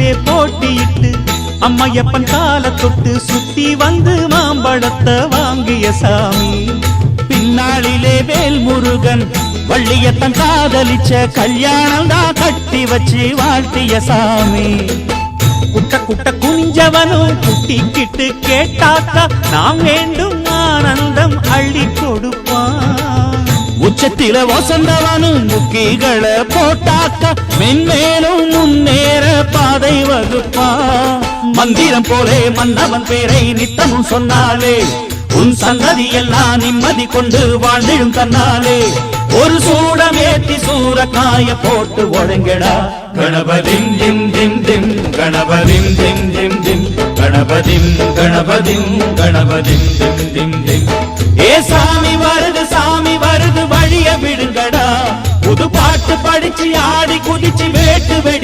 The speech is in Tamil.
பின்னாளிலே போட்டியிட்டு அம்மையப்பன் கால தொட்டு சுத்தி வந்து மாம்பழத்தை வாங்கிய சாமி. பின்னாளிலே வேல் முருகன் வள்ளியத்தன் காதலிச்ச கல்யாணம் தான் கட்டி வச்சு வாழ்த்திய சாமி. குட்ட குட்ட குனிஞ்சவனும் குட்டிக்கிட்டு கேட்டாக்கா நாம் வேண்டும் ஆனந்தம் அள்ளி கொடுப்பான். உச்சத்தில வசந்தவனும் முக்கிகளை போட்டாக்கா மென்மேலும் முன்னேற பாதை வகுப்பான். மந்திரம் போலே மன்னவன் பேரை நித்தமும் சொன்னாலே உன் சந்ததி எல்லாம் நிம்மதி கொண்டு வாழ்ந்திடும் தன்னாலே. ஒரு சூடம் ஏத்தி சூரக்காய போட்டு ஒழுங்கடா. கணபதிம் திம் திம் திம் கணபதிம் திம் திம் திம் கணபதிம் கணபதிம் கணபதிம் திம் திம் திம். ஏ சாமி வருது வழிய விடுங்கடா. புது பாட்டு படிச்சு ஆடி குதிச்சு வேட்டு வெடி